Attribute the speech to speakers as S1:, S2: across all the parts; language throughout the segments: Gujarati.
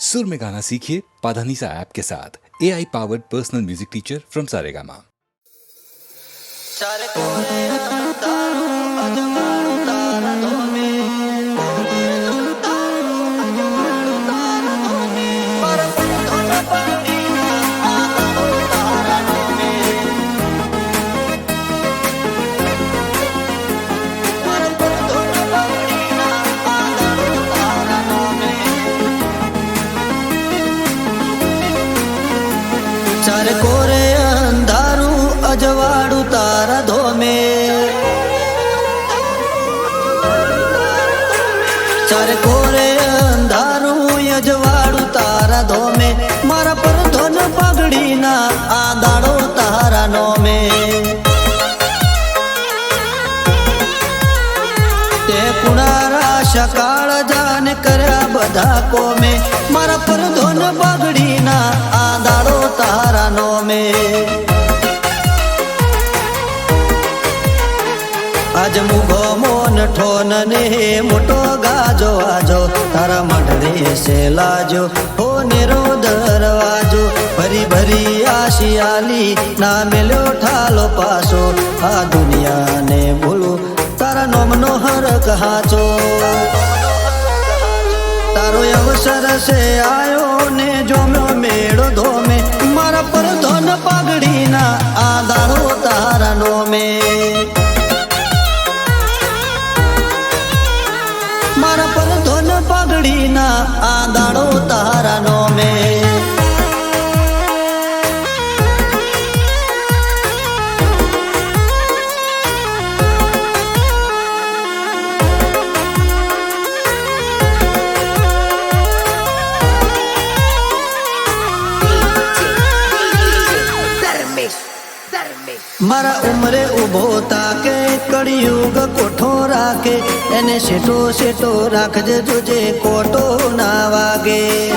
S1: सुर में गाना सीखिए पाधानीसा ऐप के साथ AI powered personal music teacher from Saregama.
S2: चारे कोरे अंधारू अजवाड़ू तारा धोमे, चारे कोरे अंधारू अजवाड़ू तारा धोमे, मारा पर धन पगड़ी ना आदाड़ो तारा नोमे। ते कुणारा सकाळ जाने कर्या बधा कोमे, मारा पर धन पगड़ी ना आदाड़ो तारा नोमे। आज मुगो मोन ठोन ने मोटो गाजो आजो, तारा मढरे से लाजो हो नेरो दरवाजो। भरी भरी आशियाली ना मिलो ठालो पासो, आ दुनिया ने भूलू तारा नोमनो हर कहाचो। तारो अवसर से आयो ने जोम्यो मेड़ो धोमे, मारा पर धन पगड़ी ना आदाड़ो तारा नोमे। मारा पर धन पगड़ी ना आदाड़ो तारा नोमे। मारा उमरे उभो ताके कड़ियुग कोठो राखे, एने सेटो सेटो राखजे जोजे कोटो ना वागे।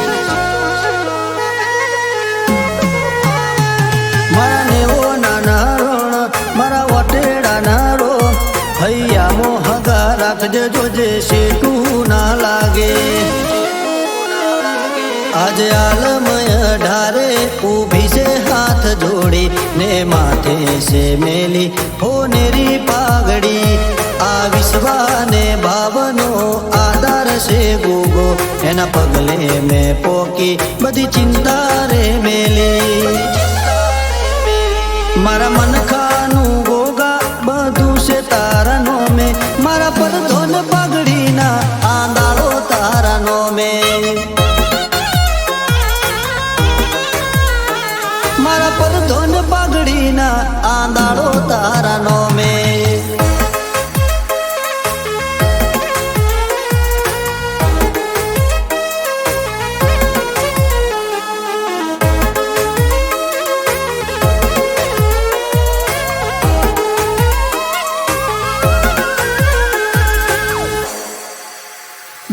S2: मारा नेवो नाना रोण मारा वटेड़ा ना रो, भैया मोहगा राखजे जोजे सेटू ना लागे। आज आलमय ढारे ऊभी से हाथ जोड़ी ने माथे से मेली हो नेरी पागड़ी। आ विश्वा ने भावनो आधार से गोगो, एना पगले में पोकी बधी चिंता रे मेली। मारा मन खानू गोगा बधु से तारा नो में, मारा पर धन पगड़ी ना आंदाड़ो तारा नो में। मारा पर धन पगड़ी ना आंदाड़ो तारा नो में।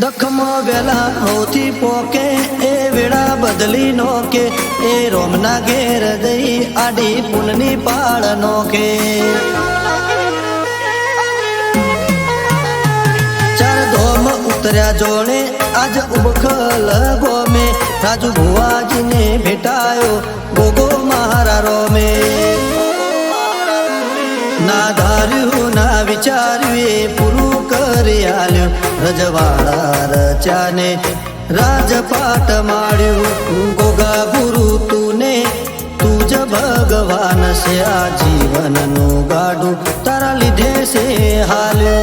S2: दखमो वेला होती पोके ए वेड़ा बदली नोके, ए रोमना घेर दई आडी पुननी पाड़ नोके। चार धोम उतर्या जोड़े आज उबखल गोमे, राजू भुआजी ने भेटायो गोगो महारा रोमे। ना धार्यु ना विचार्यु पुरु करी आल्यो, रजवाड़ा रचाने राजपाट माड्यो। गोगा गुरु तूने तुझ भगवान से आजीवन नु गाडू, तारा लीधे से हाल्यो।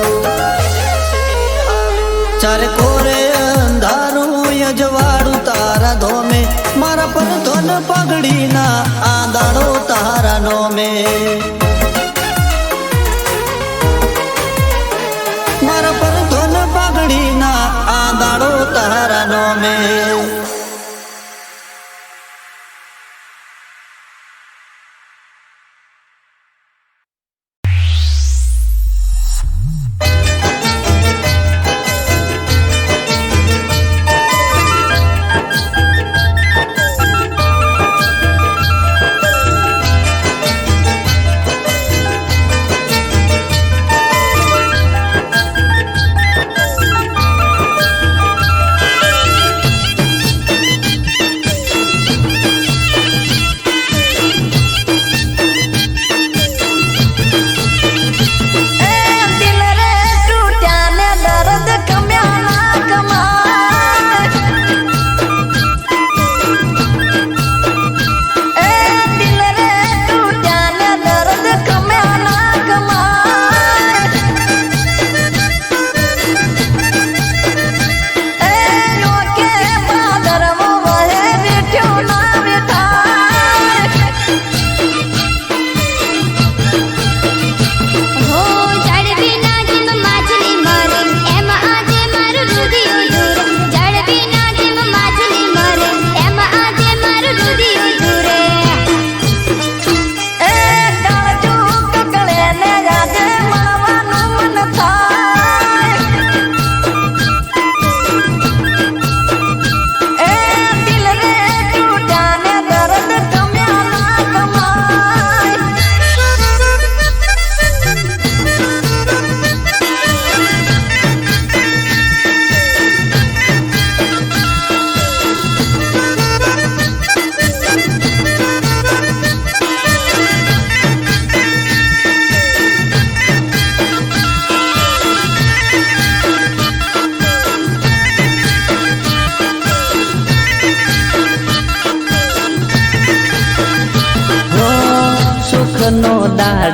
S2: चार कोरे अंधारू यजवाड़ू तारा धोमे, मारा पर धन पगड़ी ना आंदाड़ो तारा नोमे। मारा पर धन पगड़ी ना आंदाड़ो तारा नो में।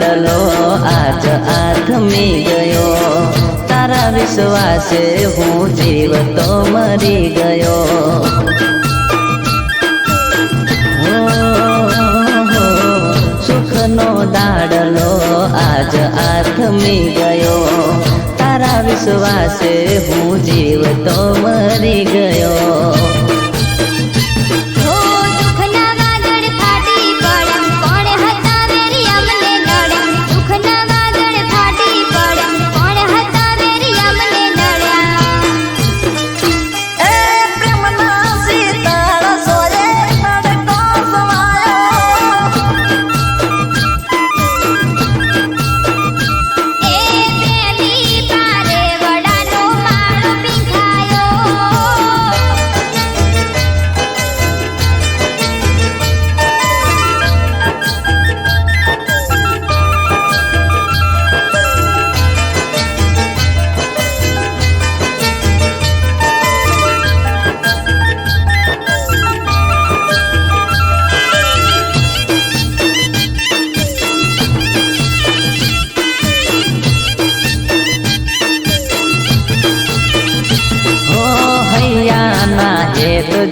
S3: દાડલો આજ આથમી ગયો, તારા વિશ્વાસે હું જીવતો મરી ગયો. સુખનો દાડલો આજ આથમી ગયો, તારા વિશ્વાસે હું જીવતો મરી ગયો.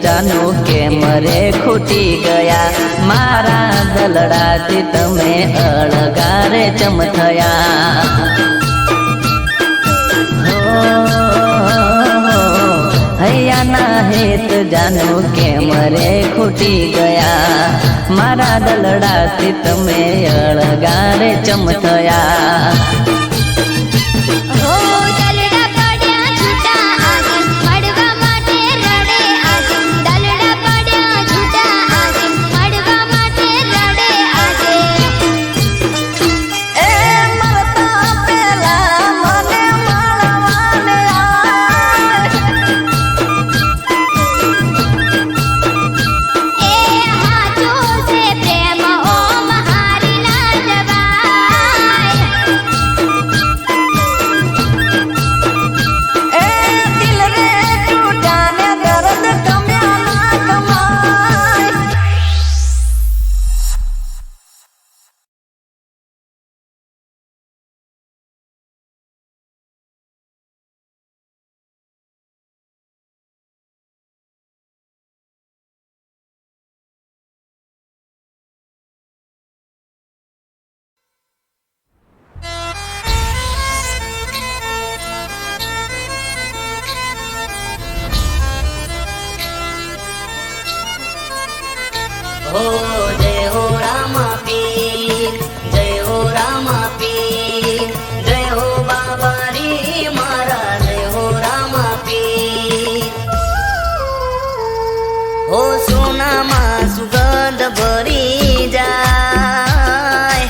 S3: જાનું કે મરે ખૂટી ગયા, મારા દલડાથી તમે અળગારે ચમથયા. હૈયાના હેત જાનું કે મરે ખૂટી ગયા, મારા દલડાથી તમે અળગારે ચમથયા.
S4: हो जय हो रामा पीर, जय हो रामा पीर, जय हो बाबा री मारा, जय हो रामा पीर. हो सोनाમાં સુગંધ ભરી જાય,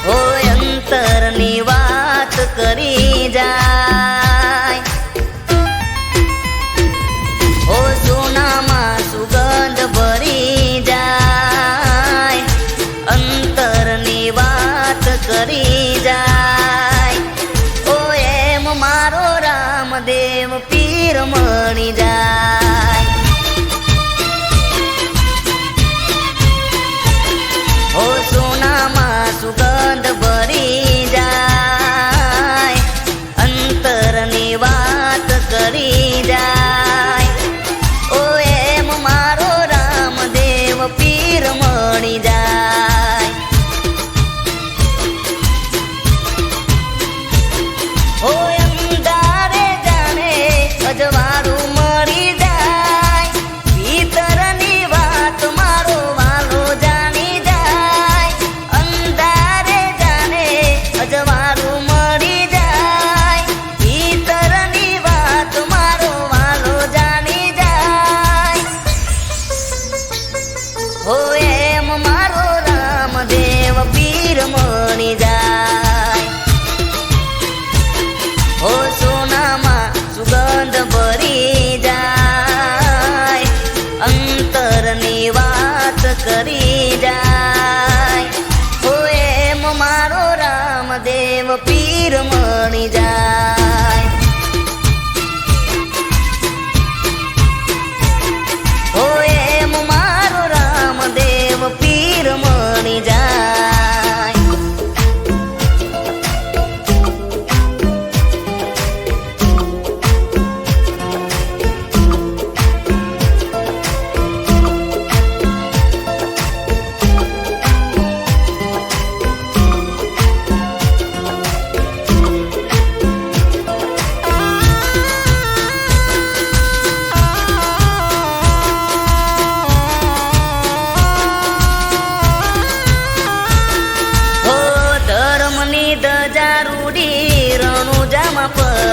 S4: હો અંતરની વાત કરી જાય. ઓ સોનામાં સુગંધ ભરી જાય, અંતરની વાત કરી જાય. ઓ એમ મારો રામદેવ પીર મળી જાય. ઓ સોનામાં સુગંધ ભરી જાય, અંતરની વાત કરી જાય. ઓ એમ મારો રામદેવ પીર મળી જાય. ઓ અંધારે જાણે અજવાળું મળી જાય, ભીતરની વાત મારો વાલો જાણી જાય. અંધારે જાણે અજવાળું મળી જાય, ભીતરની વાત મારો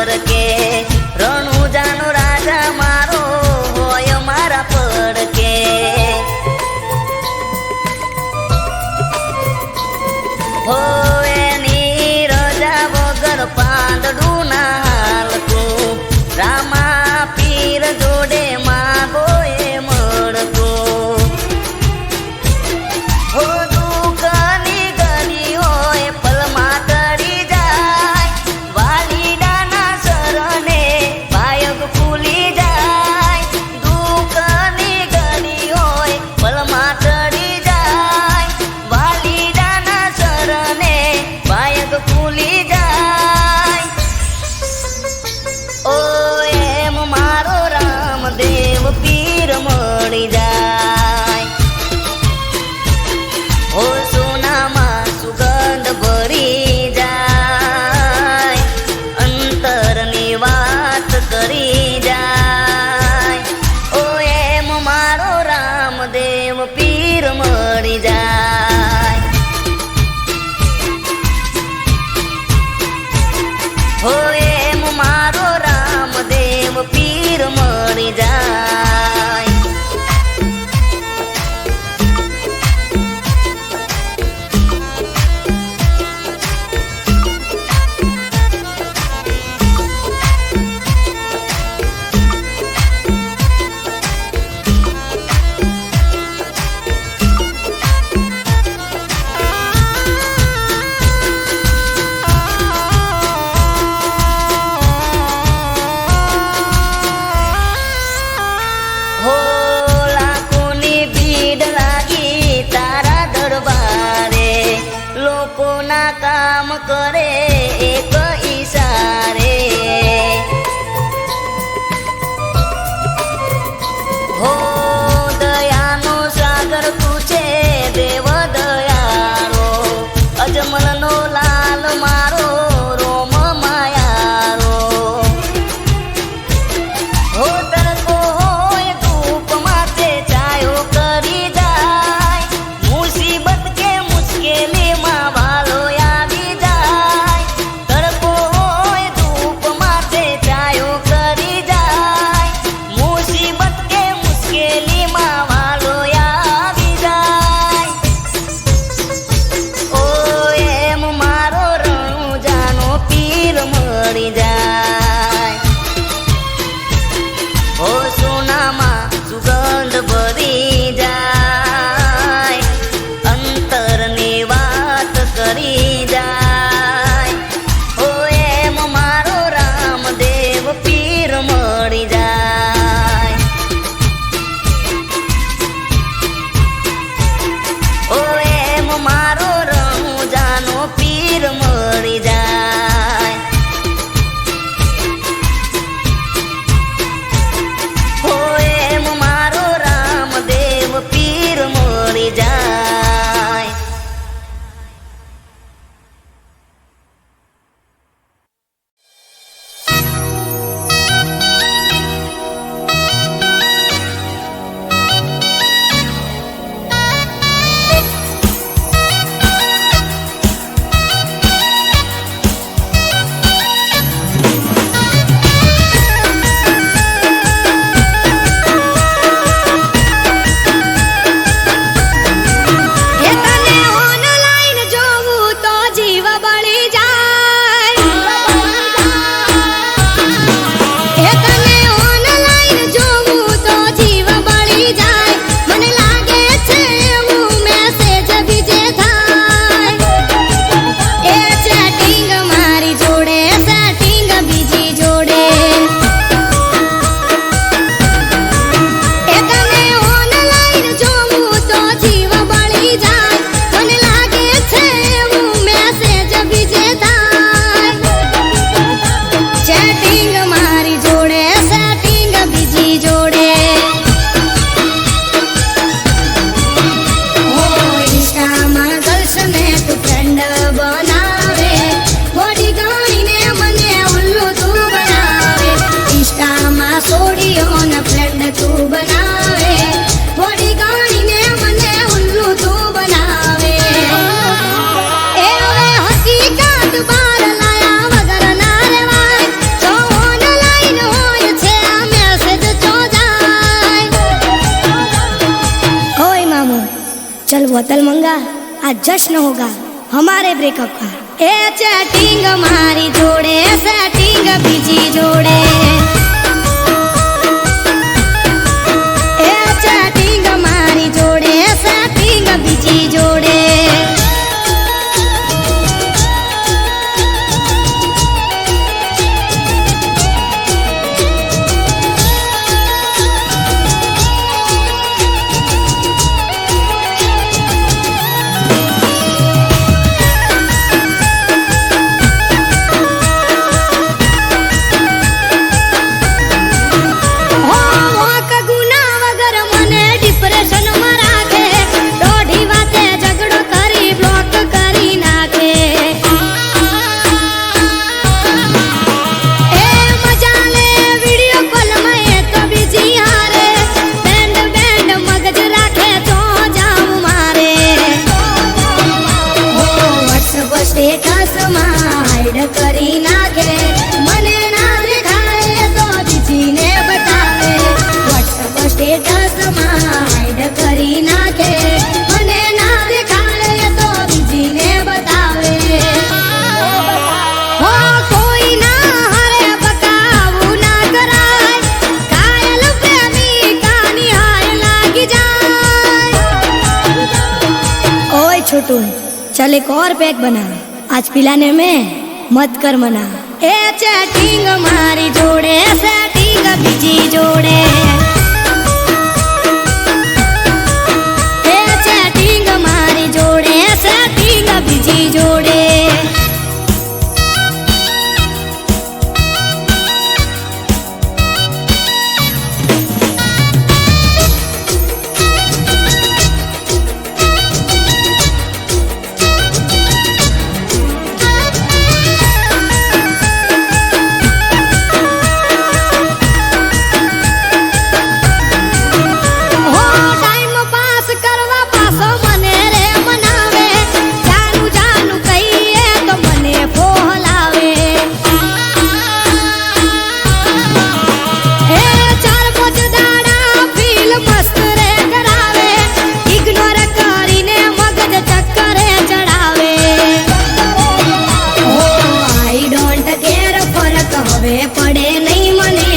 S4: ફરકે રણુજાનો રાજા મારો હોય મારા પડકે હો એની રજા વગર પાંદડું ના હાલતું રામા પીર જોડે માગો એ મળતું હો દુઃખની ગલી હોય પલમાં ટળી જાય વાલીડાના શરણે
S5: बोतल मंगा, आज जश्न होगा हमारे ब्रेकअप का। ए चैटिंग मारी जोड़े, सेटिंग बीजी जोड़े, ए चैटिंग मारी जोड़े, सेटिंग बीजी जोड़े। કરી નાખે મને ના દેખાય તો બીજીને બતાવે, વોટ્સઅપ સ્ટેટસ માં હાઈડ કરી નાખે મને ના દેખાય તો બીજીને બતાવે। હો કોઈ ના હારે બકાવું ના કરાય, કાયલ પ્રેમિકાની હાય લાગી જાય। ओए छोटू चल एक और पैक बना, आज पिलाने में मत कर मना। ए चैटिंग मारी जोड़े, सेटिंग बीजी जोड़े, ए चैटिंग मारी जोड़े, सेटिंग बीजी जोड़े। પડે નહીં મને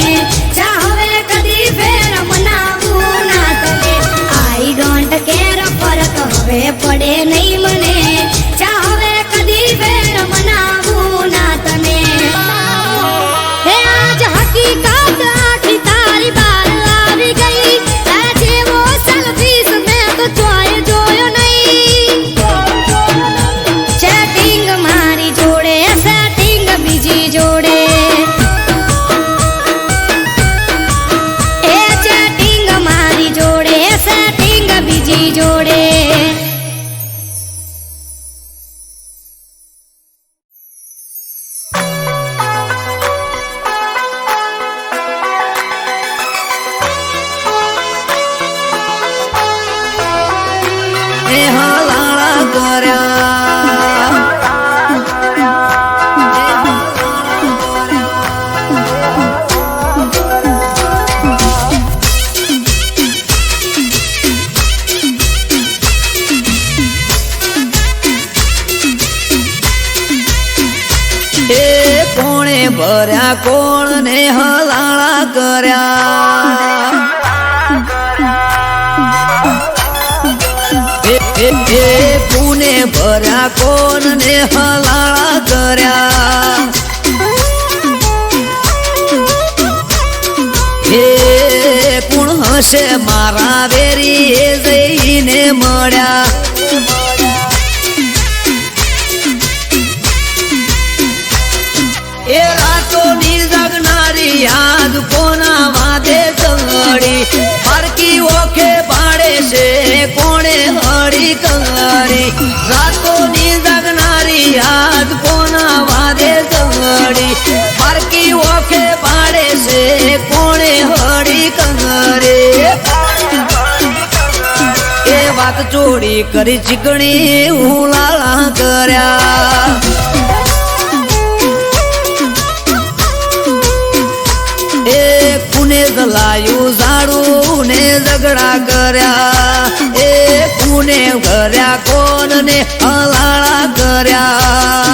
S5: ચાહવે કદી ફેર મનાવું ના તને, આઈ ડોન્ટ કેર ફરક હવે પડે નહીં મને ચાહવે કદી ફેર મનાવું ના તને। હે આજ હકીકત આખી તારી બાર આવી ગઈ, તારા જેવો સેલ્ફીસ મેં તો ચોય જોયો નહીં। ચેટિંગ મારી જોડે, સેટિંગ બીજી જોડે, जोड़े।
S2: એ હાલાળા કર્યા કોણે ભર્યા કોણ ને હલાળા કર્યા, પુને ભર્યા કોણ ને હલાળા કર્યા। હે કોણ હશે મારા વેરી એ જઈને મળ્યા। એ રાતોની જગનારી યાદ કોના વાદે ચડી, પારકી ઓખે પાડે છે કોણે હળી કરી। રાતોની જગનારી યાદ કોના વાદે ચડી, પારકી ઓખે પાડે છે કોણે હળી કરી। એ વાત ચોરી કરી ચીકણી હું લાલા કર્યા। જલાયું ઝાડું ને ઝઘડા કર્યા, એ કુને કોઈને કર્યા કોને હલાળા કર્યા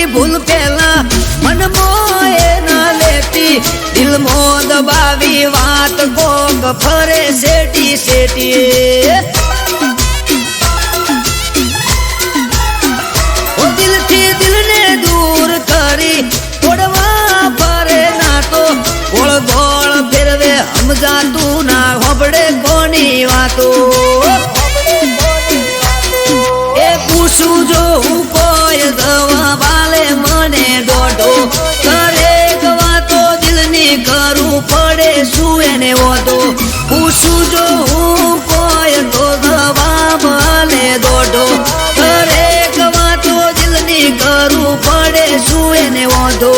S2: ભૂલ પેલા મન મોએ ના લેતી દિલ મો દબાવી વાત કોક ફરે શેટી શેટી દિલથી દિલને દૂર કરી તોડવા ફરે ના તો ગોળ ગોળ ફેરવે સમજાતું ના હોબડે કોની વાતો એ પૂછું જો હું કોઈ દવા વાલે મને દોઢો કરે વાતો દિલની કરું પડે શું એને વધો પૂછું જો હું કોઈ તો દવા વાલે દોઢો કરે વાતો દિલની કરું પડે શું એને વધો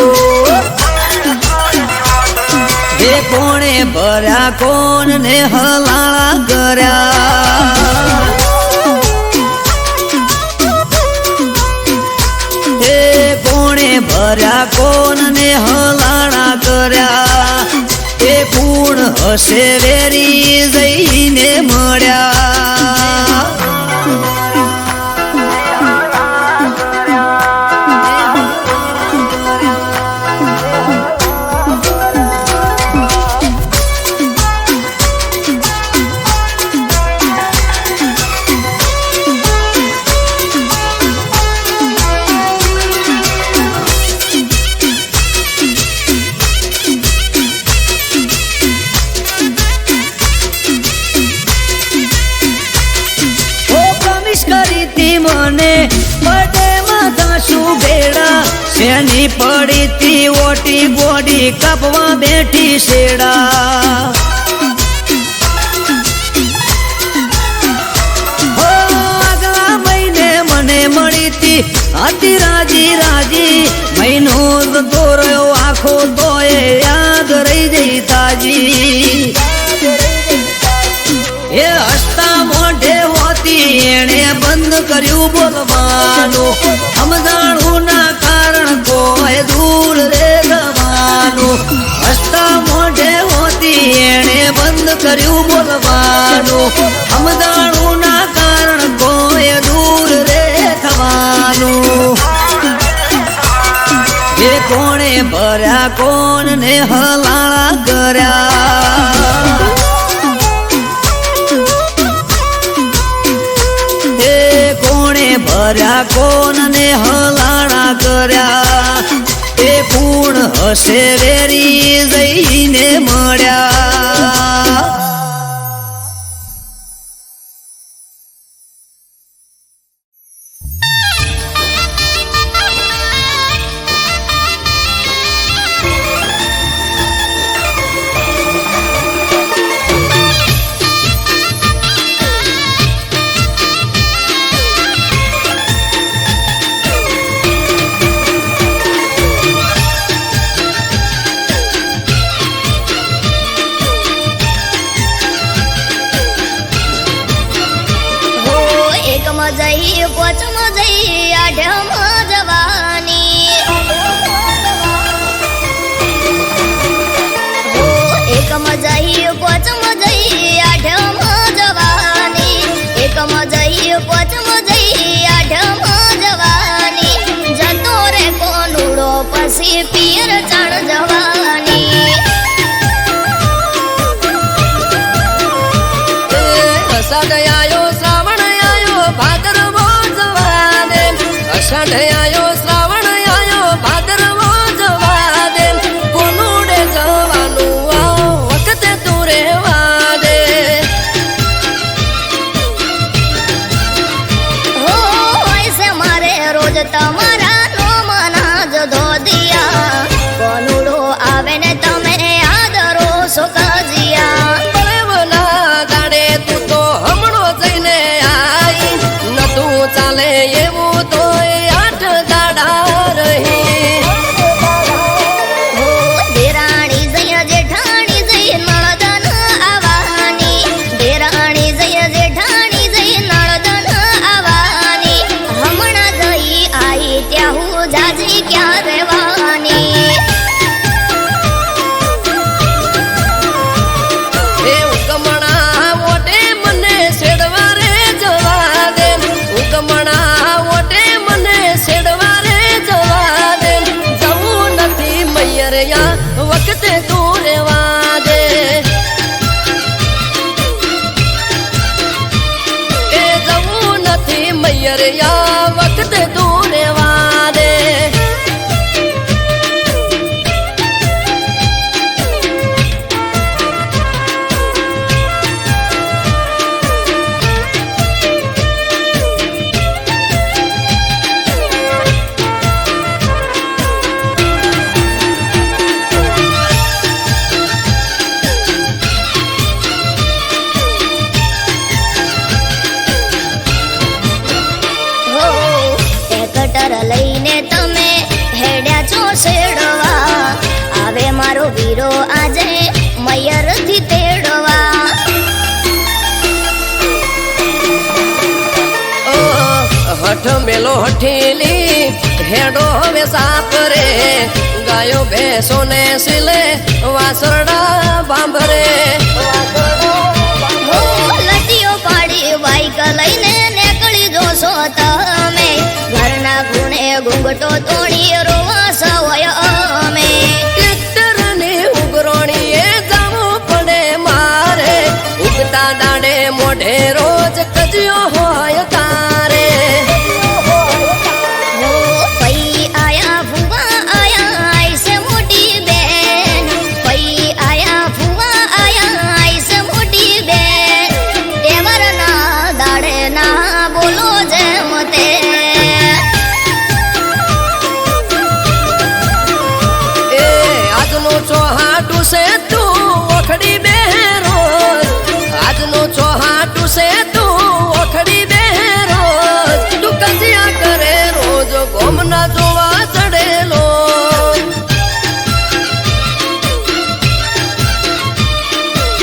S2: એ કોણે ભર્યા કોણ ને હલાળા કર્યા ભર્યા કોણ ને હલાણા કર્યા એ ગુણ હશે વેરી જઈને મળ્યા મને બડે માં શું ભેડા શેની પડી તી ઓટી બોડી કપવા બેઠી શેડા આગલા મહિને મને મળી તી હતી રાજી રાજી મહિનો જતો રહ્યો આખો તો એ યાદ રહી જઈ તાજી એ હસતા મોઢે હોતી એણે બંધ કર્યું બોલવાનું સમજાણું ના કારણ કોઈ દૂર રે જવાનું હસતા મોઢે હોતી એણે બંધ કર્યું બોલવાનું સમજાણું ના કારણ કોઈ દૂર રે થવાનું એ કોણે ભર્યા કોણ ને હલાળા કર્યા ભર્યા કોણ ને હલાણા કર્યા એ પૂર્ણ હશે વેરી જઈને મળ્યા
S6: મૈયરિયા વખતે તું રેવા દે એ જવું નથી મૈયરિયા વખતે તું રેવા દે
S5: લઈને તમે હેડ્યા છો શેડવા આવે મારો વીરો આજે મયરથી તેડવા
S6: હઠ મેલો હઠીલી હેડો હવે સાપરે ગાયો ભેંસો ને સિલે વાસરડા બાંભરે
S5: લટીઓ પાડી બાઈક લઈને નીકળી જોશો તમે ઘરના ખૂણે ઘૂંઘટો તોડી રોવા સવય અમે
S6: ટ્રેક્ટર ને ઉગરોણીએ જવું પડે મારે ઉગતા દાડે મોઢે રોજ કજ્યો હોય તારે
S5: પઈ આયા ફુવા આયા આઈસે મોટી બેન પઈ આયા ફુવા આયા આઈસે મોટી બેન દેવરના દાડે ના બોલો જેમ તે
S6: ચોહાટું છે તું ઓખડી બેરો આજનું ચોહાટું છે તું ઓખડી બેરો તું કજિયા કરે રોજ ગોમના જોવા ચડેલો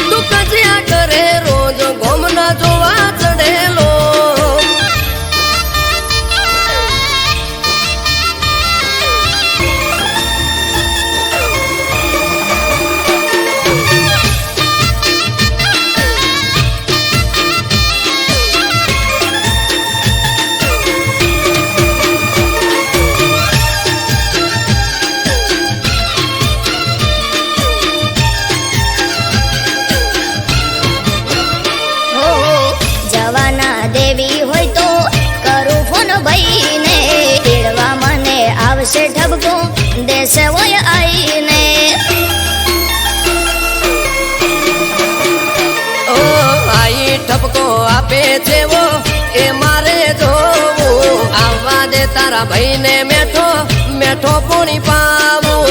S6: તું કજિયા કરે રોજ ગોમના જોવા ચડેલો
S5: આવશે ઢબકો દેશે હોય આઈને
S6: ઓ આઈ ઠપકો આપે છે વો એ મારે જોવું આવવા દે તારા ભાઈને મેઠો મેઠો પોણી પાવું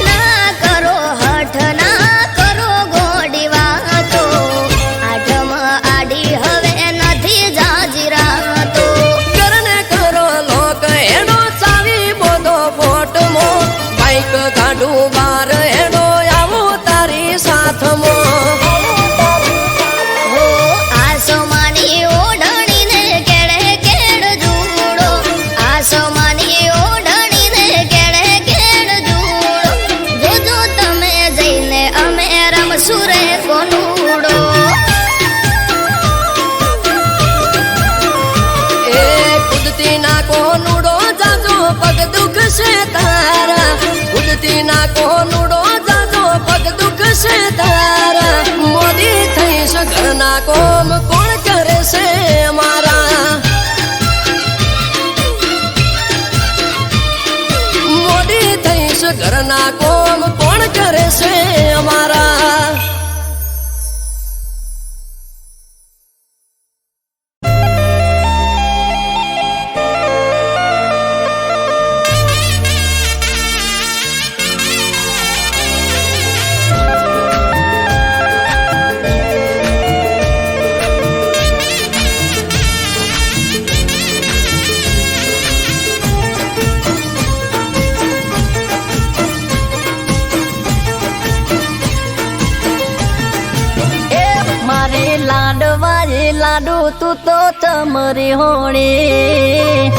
S5: ના કરો હઠ ના કરો ગોડી વાતો આઠમ આડી હવે નથી જાજી રાતો
S6: ગાડું બાર હેડો આવું તારી સાથમો
S5: આસમાની ઓઢણીને કેળે કેળ જુડો આસમાની ઓઢણીને કેળે કેળ જુડો જોજો તમે જઈને અમે રમશું રે કોનુડો
S6: એ કુદતી ના કોનુડો જાજો પગ દુખશે તારા કુદતી ના કોનુડો જાજો પગ દુખશે તારા મોદી થઈશ ઘરના કોમ કોણ કરે છે મારા મોદી થઈશ ઘરના કોમ કોણ કરે છે અમારા
S3: લાડુ તું તો ચમરી હોણી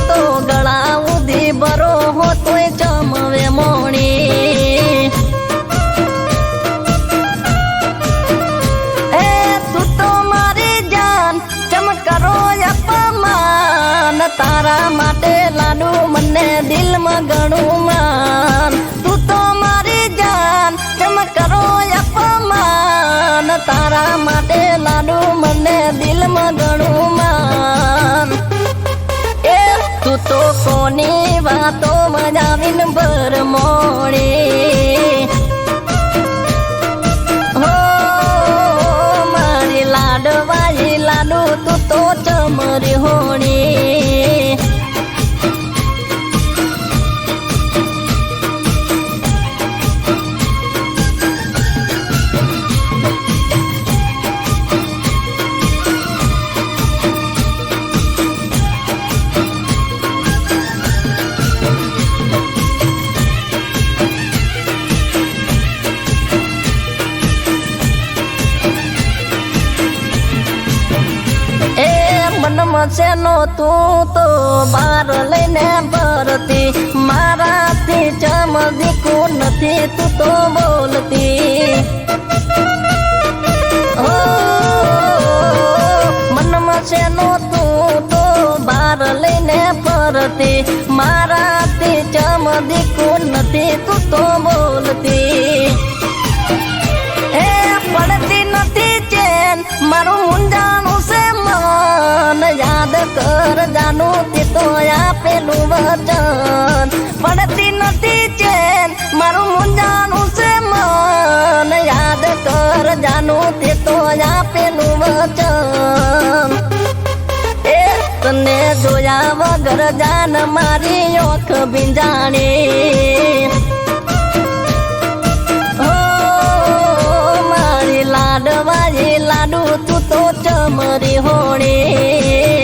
S3: તો ગળા ઉધી બરો હો તોય ચમવે મોણી એ તું તો મારી જાન ચમકરો અપમાન તારા માટે લાડુ મને દિલમાં ઘણું માન તું તો મારી જાન કેમ કરો અપમાન તારા માટે લાડુ મને દિલમાં ઘણું માન એ તું તો કોની વાતો મજાવીન ભર મોડી હો મારી લાડવાઈ લાડુ તું તો ચમરી હોણી મનમસેનો તું તો બાર લઈને ભરતી મારાથી ચમદીકું નથી તું તો બોલતી હો મનમસેનો તું તો બાર લઈને ભરતી મારાથી ચમદીકું નથી તું તો બોલતી એ પડતી નથી ચેન મારું મુંજાનું છે મન યાદ કર જાનું તે તો આપેલું વચન પડતી નથી ચેન મારું મુંજાનું છે મન યાદ કર જાનું તે તો આપેલું વચન એ તને જોયા વગર જાન મારી ઓખ ભીંજાણી લાડવાઈ લાડુ તું તો ચમરી હોણી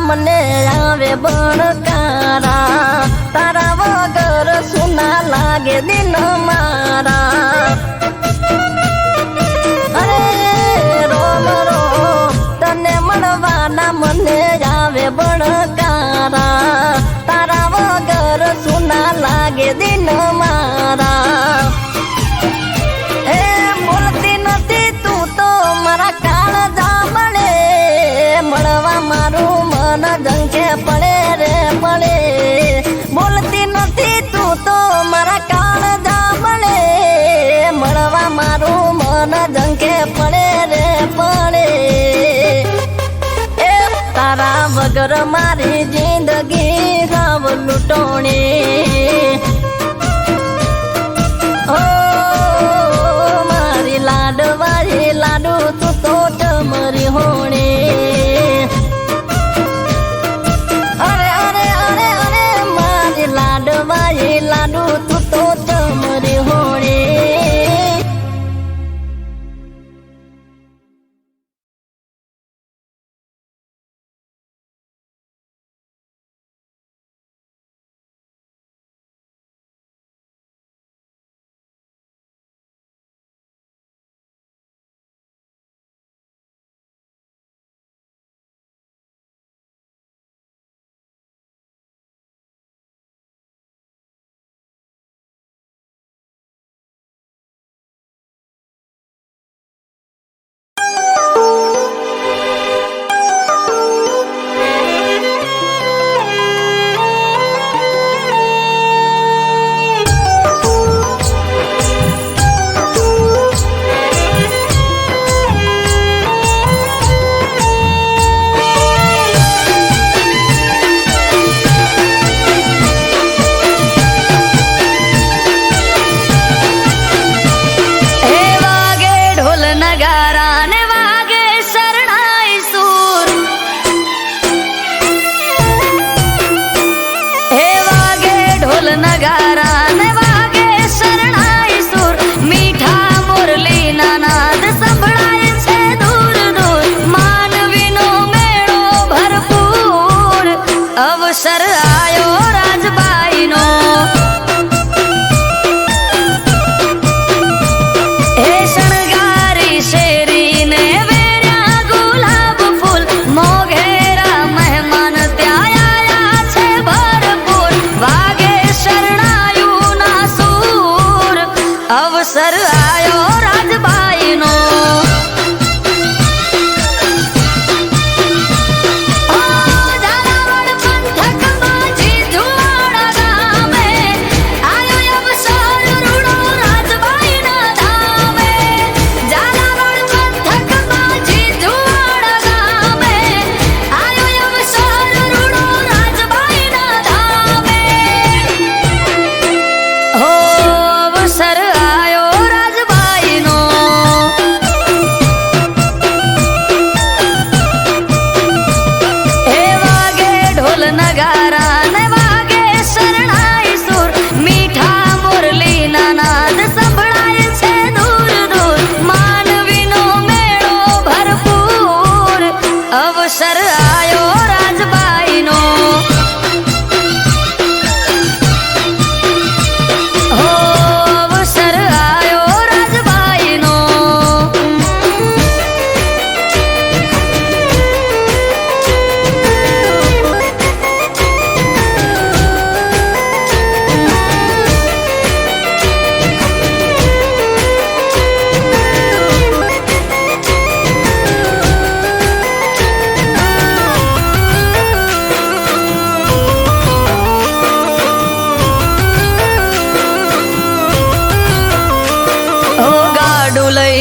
S3: મને આવે બણકારા તારા વગર સુના લાગે દિન મારા અરે રોમ રોમ તને મળવાના મને આવે બણકારા તારા વગર સુના લાગે દિન મારા એ બોલતી નથી તું તો મારા કાળ જામણે મળવા મારું મન જંકે પડે રે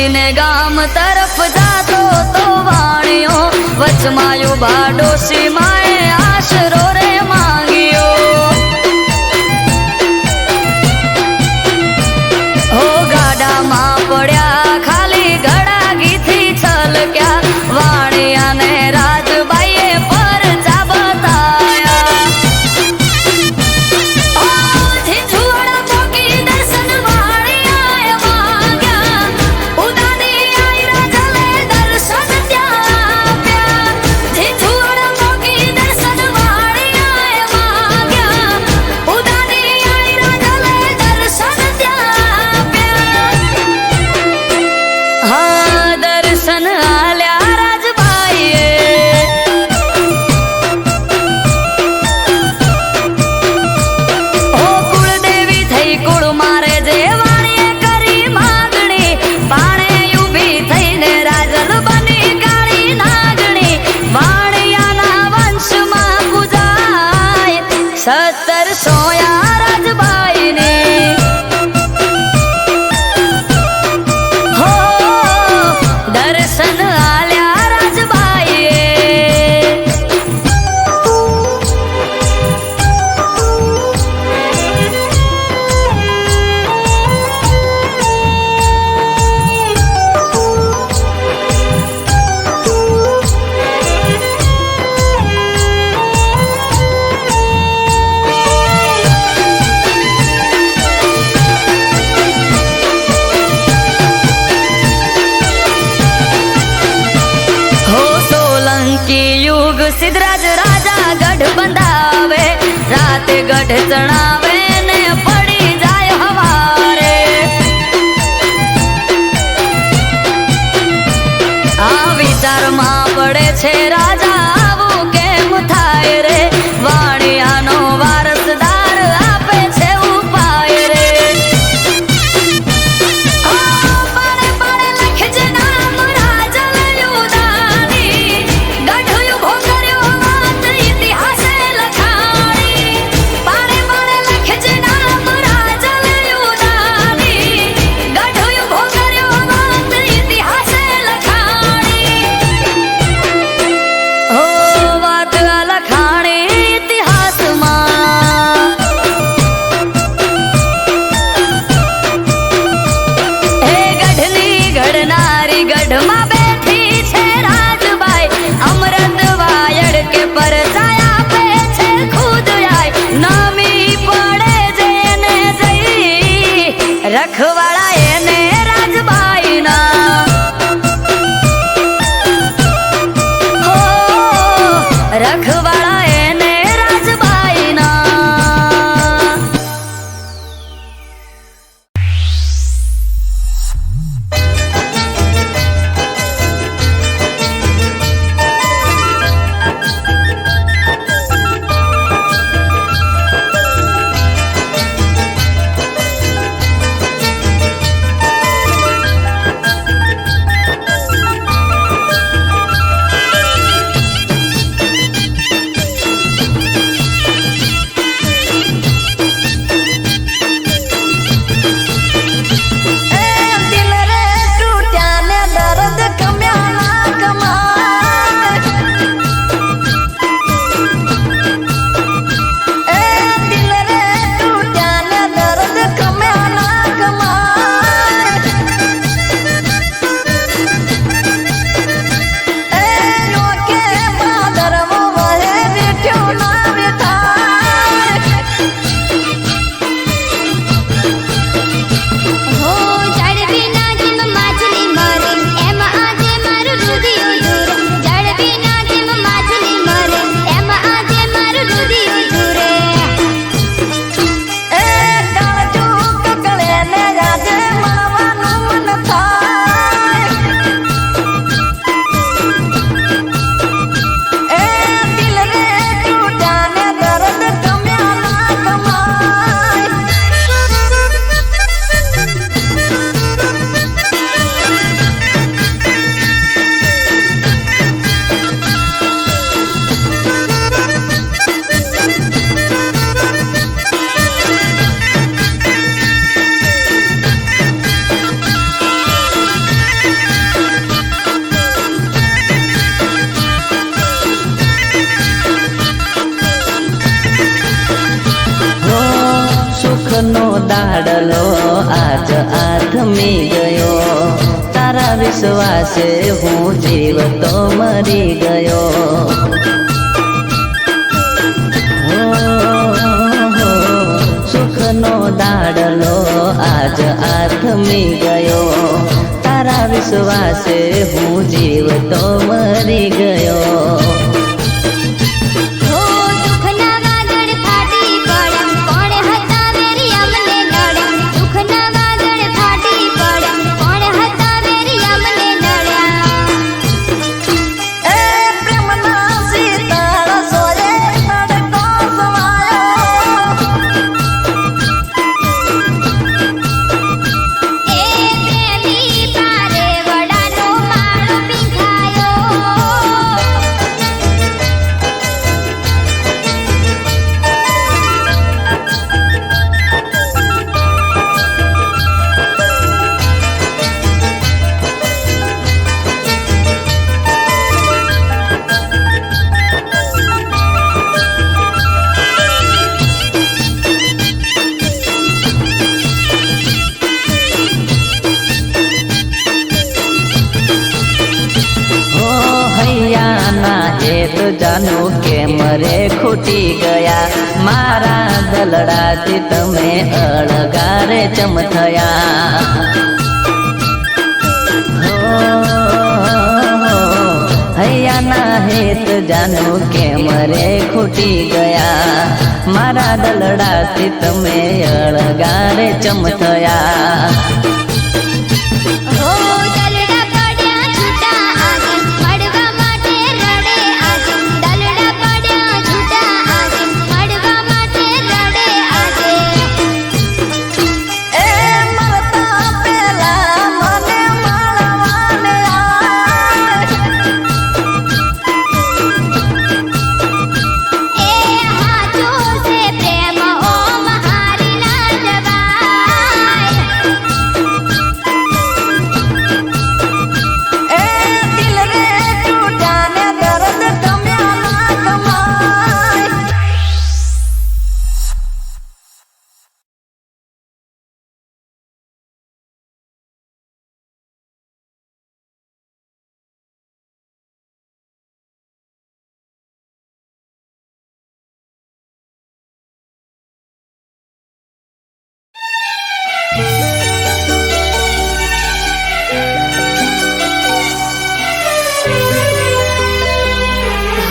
S3: છોડીને ગામ તરફ જાતો તો વાણિયો વચમાં યુભા ડોશી માએ આશરો રે માંગ્યો. હો ગાડામાં પડ્યા ખાલી ગળાગીથી છલક્યા વાણિયાને રાજબાઈએ પરચા બતાયા. ઓ ઝીંઝુવાડા પોકી દર્શન વાણિયાએ માંગ્યા ઉદાની આયરા જલે દર્શન ત્યાં આપ્યા. ઝીંઝુવાડા પોકી દર્શન વાણિયાએ માંગ્યા ઉદાની આયરા જલે દર્શન ત્યાં આપ્યા. હા દર્શન આલ્યા રાજબાઈએ. ઓ કુળદેવી થઈ કુળ મારે જે વાણીએ કરી માંગણી પાણે ઊભી થઈને રાજલ બની કાળી નાગણી વાણિયાના વંશમાં પૂજાય 1700 રાજબાઈની. હો દર્શન આલ્યા રાજબાઈએ. હો સોલંકી યુગ સિદ્ધરાજ રાજા ગઢ બંધાવે રાતે ગઢ ચણાવે ને પડી જાય હવારે. આ વિચારમાં પડે છે રાજા આવું કેમ થાય રે વાણિયાનો વારસદાર આપે છે ઉપાય રે. પાડે પાડે લખજે નામ રાજલ યુદાની ગઢ ઉભો કર્યો વાત ઇતિહાસે લખાણી. પાડે પાડે લખજે નામ રાજલ યુદાની ગઢ ઉભો કર્યો વાત ઇતિહાસે લખાણી.
S4: સુખનો દાડલો આજ આથમી ગયો, તારા વિશ્વાસે હું જીવતો મરી ગયો. સુખનો દાડલો આજ આથમી ગયો, તારા વિશ્વાસે હું જીવતો મરી ગયો. જાનું કે મરે ખૂટી ગયા, મારા દલડાથી તમે અળગારે ચમ થયા. હૈયાના હેત જાનું કે મરે ખૂટી ગયા, મારા દલડાથી તમે અળગારે ચમ થયા.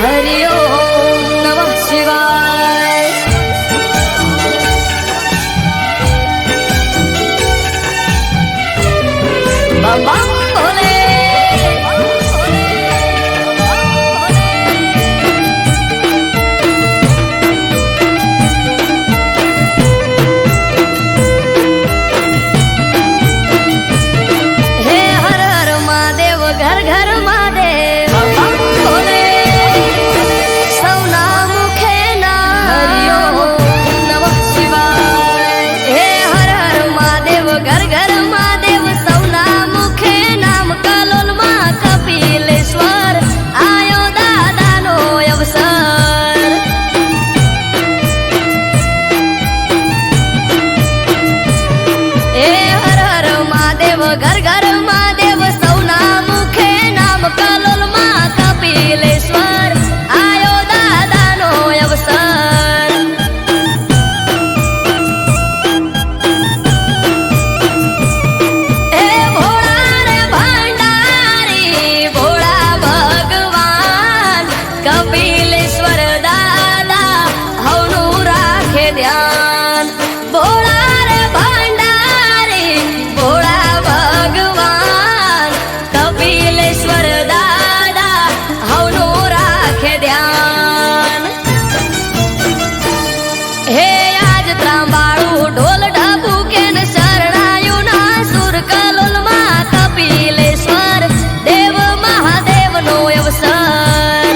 S3: હરિ ઓમ નમઃ શિવાય. બમ બમ ભોલે. હે હર હર મહાદેવ ઘર ઘર મહાદેવ. બમ બમ ભોલે. સૌના મુખે નામ હરિ ઓમ નમઃ શિવાય. હે હર હર મહાદેવ ઘર ઘર મહાદેવ. સૌના મુખે નામ કલોલમાં કપિલેશ્વર આયો દાદાનો અવસર. હે હર હર મહાદેવ ઘર ઘર મહાદેવ. સૌના મુખે નામ કલોલમાં કપિલેશ્વર આયો દાદાનો અવસર. હે ભોળા રે ભંડારી ભોળા ભગવાન કપિલેશ્વર દાદા હવનું રાખે ધ્યાન. ભોળા રે ભંડારી ભોળા ભગવાન કપિલેશ્વર દાદા હવનું રાખે ધ્યાન. હે આજ ત્રાંબાળું ઢોલ ઢબુકે ને શરણાયું ના સુર કલોલમાં કપિલેશ્વર દેવ મહાદેવનો અવસર.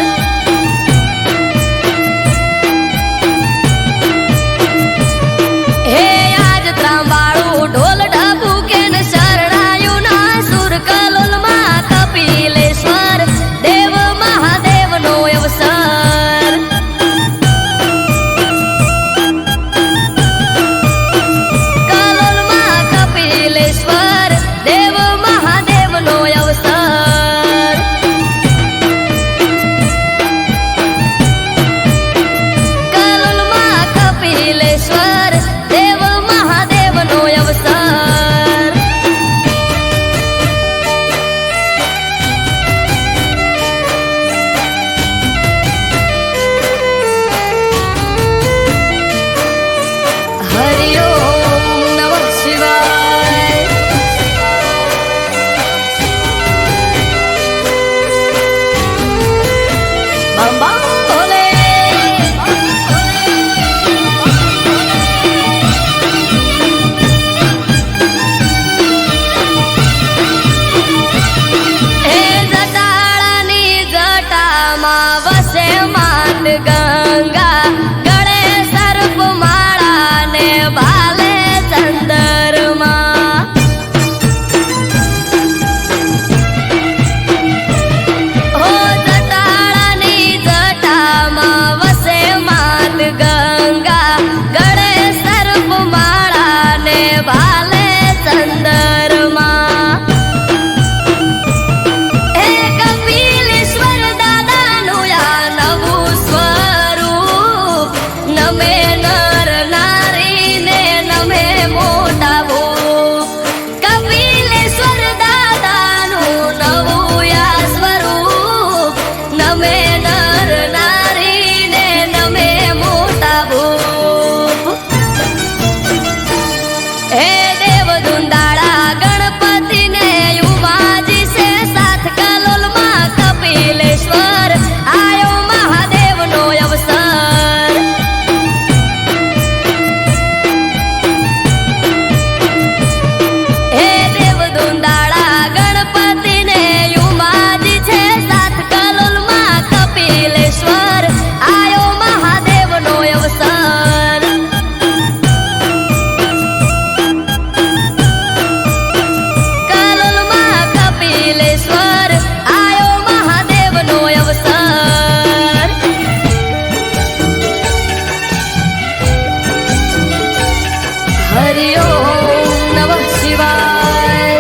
S3: હે આજ ત્રાંબાળું ઢોલ ઢબુકે ને શરણાયું ના સુર કલોલમાં કપિલેશ્વર દેવ મહાદેવનો અવસર. મોટા ભૂપ કપિલેશ્વર દાદાનું નવું આ સ્વરૂપ નમે નર નારીને નમે મોટા ભૂપ હે દેવ દુંદાળા ગણપતિને ઉમાજી છે સાથ કલોલમાં કપિલેશ્વર આયો મહાદેવનો અવસર હે દેવ દુંદાળા ગણપતિને ઉમાજી છે સાથ કલોલમાં કપિલેશ્વર આયો મહાદેવનો અવસર કલોલમાં કપિલેશ્વર આયો મહાદેવનો અવસર હરિ ઓમ નમઃ શિવાય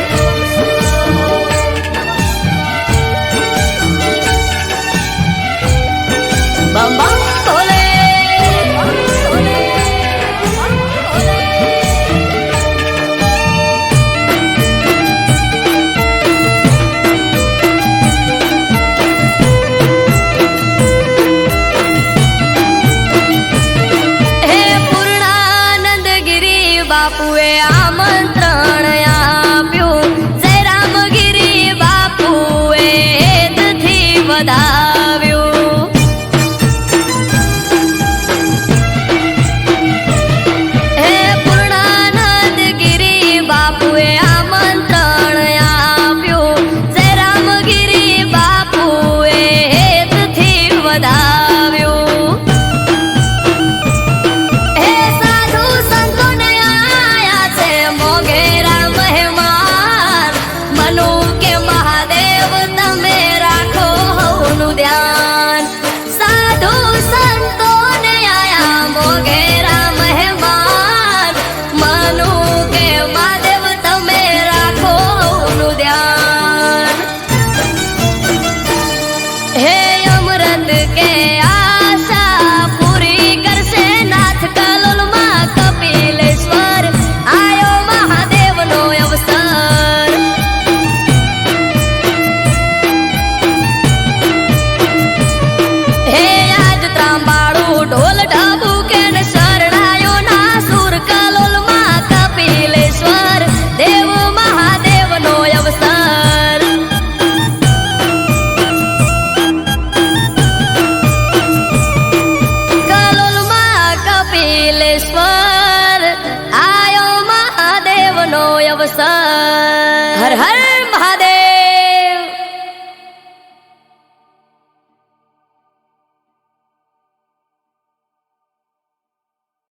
S3: બમ બમ ભોલે હે પૂર્ણાનંદ ગિરી બાપુએ આમંત્રણ આપ્યું જય રામગીરી બાપુએ હેતથી વધાવ્યું હે પૂર્ણાનંદ ગિરી બાપુએ આમંત્રણ આપ્યું જય રામગીરી બાપુએ હેતથી વધાવ્યું હે સાધુ સંતોને આયા છે મોગેરા મહેમાન મનુ કે મહાદેવ તમે રાખો હવનું ધ્યાન સાધુ સંતોને આયા મોગેરા મહેમાન મનુ કે મહાદેવ તમે રાખો હવનું ધ્યાન હે અમૃત કે આશા પૂરી કરશે નાથ કલોલમાં કપિલેશ્વર આયો મહાદેવનો અવસર હે આજ ત્રાંબાળું ઢોલ ઢબુકે ને શરણાયો ના સુર કલોલમાં કપિલેશ્વર દેવ મહાદેવનો અવસર કલોલમાં કપિલેશ્વર આયો મહાદેવનો અવસર હર હર